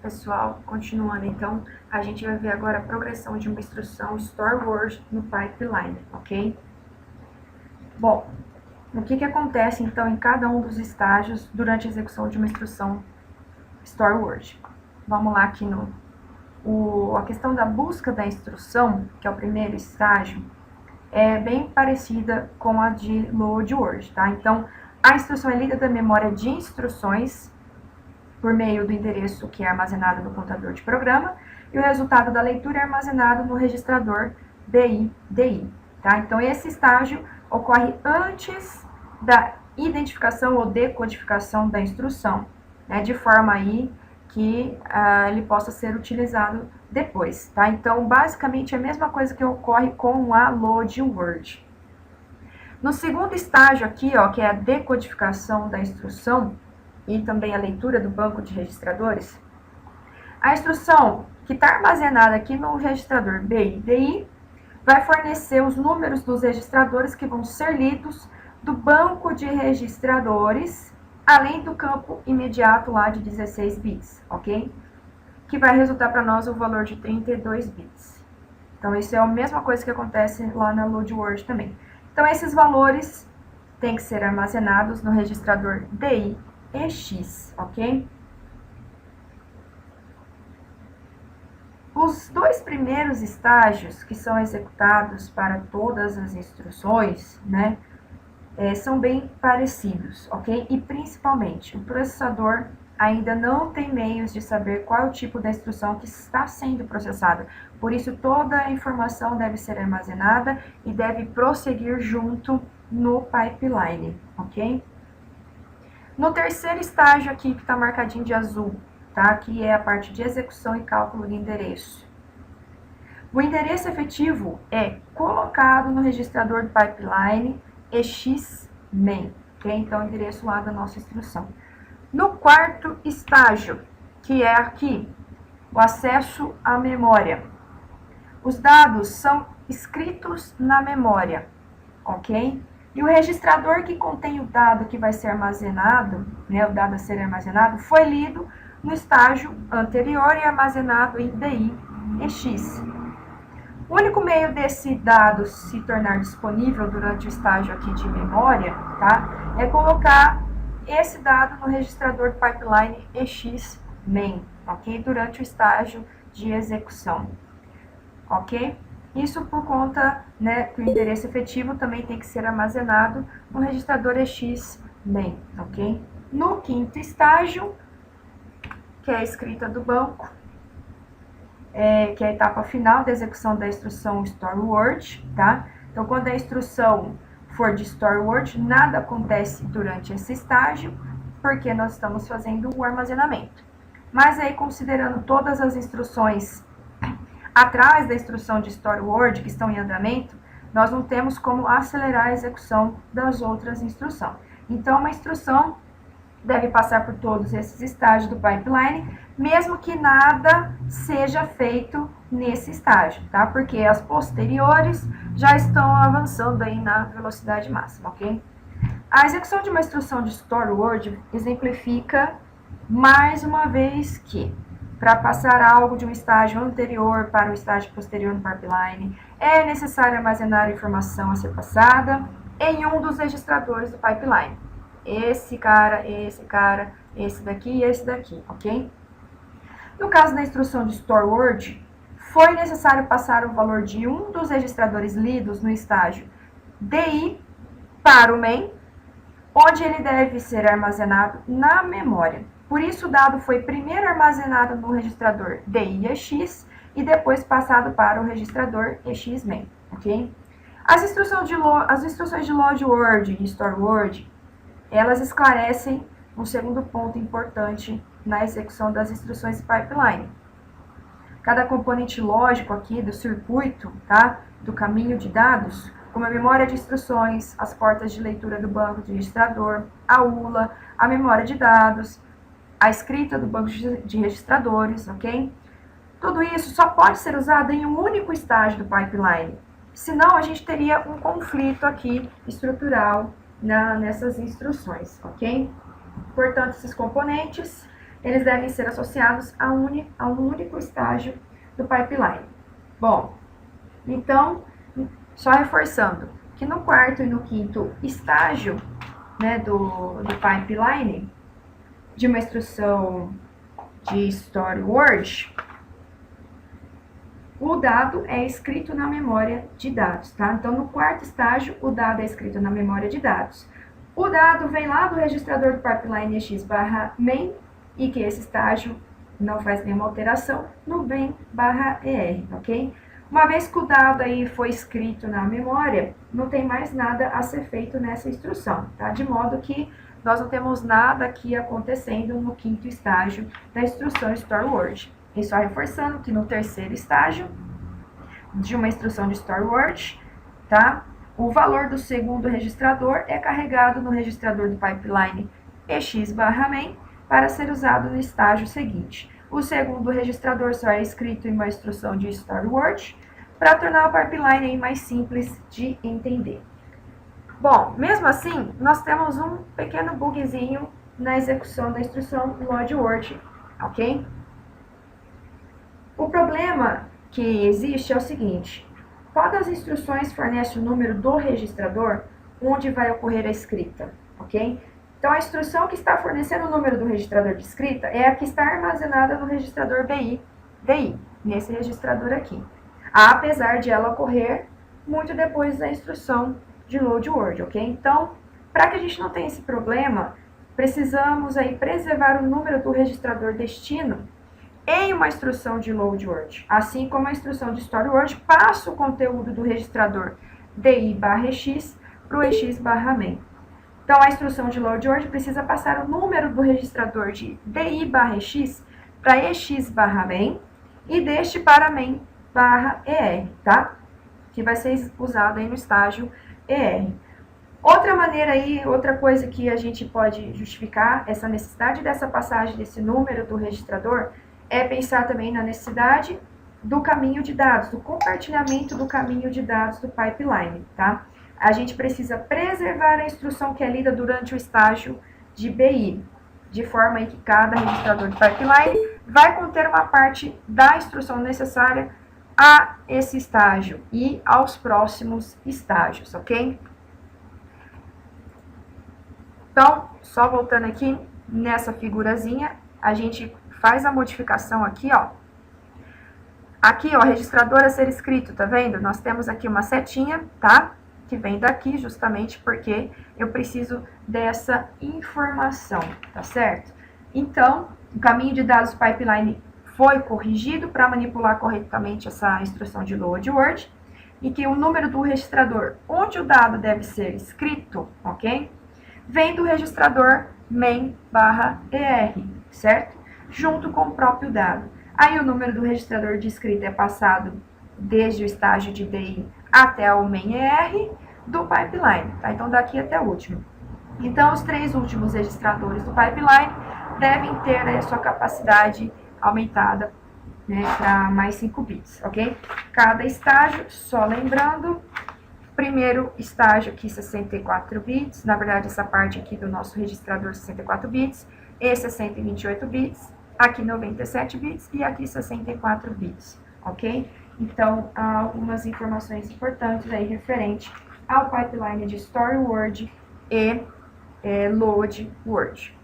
pessoal, continuando então, a gente vai ver agora a progressão de uma instrução Store Word no pipeline, ok? Bom, o que acontece então em cada um dos estágios durante a execução de uma instrução Store Word? Vamos lá aqui a questão da busca da instrução, que é o primeiro estágio, é bem parecida com a de Load Word, tá? Então, a instrução é lida da memória de instruções por meio do endereço que é armazenado no computador de programa, e o resultado da leitura é armazenado no registrador BI/DI. Tá? Então, esse estágio ocorre antes da identificação ou decodificação da instrução, né, de forma aí que ele possa ser utilizado depois. Tá? Então, basicamente, é a mesma coisa que ocorre com a Load Word. No segundo estágio aqui, ó, que é a decodificação da instrução, e também a leitura do banco de registradores, a instrução que está armazenada aqui no registrador BI/DI vai fornecer os números dos registradores que vão ser lidos do banco de registradores, além do campo imediato lá de 16 bits, ok? Que vai resultar para nós o valor de 32 bits. Então, isso é a mesma coisa que acontece lá na Load Word também. Então, esses valores têm que ser armazenados no registrador DI e X, ok? Os dois primeiros estágios que são executados para todas as instruções, né, são bem parecidos, ok? E principalmente, o processador ainda não tem meios de saber qual é o tipo da instrução que está sendo processada. Por isso, toda a informação deve ser armazenada e deve prosseguir junto no pipeline, ok? No terceiro estágio aqui, que está marcadinho de azul, tá? Que é a parte de execução e cálculo de endereço. O endereço efetivo é colocado no registrador do pipeline EXMAIN, ok? Então, o endereço lá da nossa instrução. No quarto estágio, que é aqui, o acesso à memória. Os dados são escritos na memória, ok? E o registrador que contém o dado que vai ser armazenado, né, o dado a ser armazenado, foi lido no estágio anterior e armazenado em DI e X. O único meio desse dado se tornar disponível durante o estágio aqui de memória, tá, é colocar esse dado no registrador do pipeline EXMAIN, ok? Durante o estágio de execução, ok? Isso por conta, né, que o endereço efetivo também tem que ser armazenado no registrador EXMAIN, ok? No quinto estágio, que é a escrita do banco, que é a etapa final da execução da instrução Store Word, tá? Então, quando a instrução for de Store Word, nada acontece durante esse estágio, porque nós estamos fazendo o armazenamento. Mas aí, considerando todas as instruções atrás da instrução de Store Word que estão em andamento, nós não temos como acelerar a execução das outras instruções. Então, uma instrução deve passar por todos esses estágios do pipeline, mesmo que nada seja feito nesse estágio, tá? Porque as posteriores já estão avançando aí na velocidade máxima, ok? A execução de uma instrução de Store Word exemplifica mais uma vez que para passar algo de um estágio anterior para o estágio posterior no pipeline, é necessário armazenar a informação a ser passada em um dos registradores do pipeline. Esse cara, esse daqui e esse daqui, ok? No caso da instrução de Store Word, foi necessário passar o valor de um dos registradores lidos no estágio DI para o main, onde ele deve ser armazenado na memória. Por isso, o dado foi primeiro armazenado no registrador DI/X e depois passado para o registrador EXMAIN, ok? As instruções de Load Word e Store Word, elas esclarecem um segundo ponto importante na execução das instruções pipeline. Cada componente lógico aqui do circuito, tá? Do caminho de dados, como a memória de instruções, as portas de leitura do banco de registrador, a ULA, a memória de dados, a escrita do banco de registradores, ok? Tudo isso só pode ser usado em um único estágio do pipeline. Senão, a gente teria um conflito aqui estrutural nessas instruções, ok? Portanto, esses componentes eles devem ser associados a um único estágio do pipeline. Bom, então, só reforçando que no quarto e no quinto estágio, né, do pipeline, de uma instrução de story word, o dado é escrito na memória de dados, tá? Então, no quarto estágio, o dado é escrito na memória de dados. O dado vem lá do registrador do pipeline x/main, e que esse estágio não faz nenhuma alteração, no main/er, ok? Uma vez que o dado aí foi escrito na memória, não tem mais nada a ser feito nessa instrução, tá? De modo que nós não temos nada aqui acontecendo no quinto estágio da instrução store word. E só reforçando que no terceiro estágio de uma instrução de store word, tá? O valor do segundo registrador é carregado no registrador do pipeline x/main para ser usado no estágio seguinte. O segundo registrador só é escrito em uma instrução de store word para tornar o pipeline aí mais simples de entender. Bom, mesmo assim, nós temos um pequeno bugzinho na execução da instrução load word, ok? O problema que existe é o seguinte: qual das instruções fornece o número do registrador onde vai ocorrer a escrita, ok? Então, a instrução que está fornecendo o número do registrador de escrita é a que está armazenada no registrador DI, nesse registrador aqui, apesar de ela ocorrer muito depois da instrução de load word, ok? Então, para que a gente não tenha esse problema, precisamos aí preservar o número do registrador destino em uma instrução de load word, assim como a instrução de store word passa o conteúdo do registrador DI/x para o EX/main. Então, a instrução de load word precisa passar o número do registrador de DI/x para EX/main e deste para main/er, tá? Que vai ser usado aí no estágio ER. Outra maneira aí, outra coisa que a gente pode justificar essa necessidade dessa passagem desse número do registrador é pensar também na necessidade do caminho de dados, do compartilhamento do caminho de dados do pipeline, tá? A gente precisa preservar a instrução que é lida durante o estágio de BI, de forma aí que cada registrador de pipeline vai conter uma parte da instrução necessária a esse estágio e aos próximos estágios, ok? Então, só voltando aqui nessa figurazinha, a gente faz a modificação aqui, ó. Aqui, ó, registrador a ser escrito, tá vendo? Nós temos aqui uma setinha, tá? Que vem daqui justamente porque eu preciso dessa informação, tá certo? Então, o caminho de dados pipeline foi corrigido para manipular corretamente essa instrução de load word e que o número do registrador onde o dado deve ser escrito, ok? Vem do registrador main/er, certo? Junto com o próprio dado. Aí o número do registrador de escrita é passado desde o estágio de DI até o main/er do pipeline, tá? Então daqui até o último. Então os três últimos registradores do pipeline devem ter a sua capacidade aumentada, né, para mais 5 bits, ok? Cada estágio, só lembrando, primeiro estágio aqui 64 bits, na verdade essa parte aqui do nosso registrador 64 bits, esse é 128 bits, aqui 97 bits e aqui 64 bits, ok? Então, há algumas informações importantes aí referente ao pipeline de store word e load word.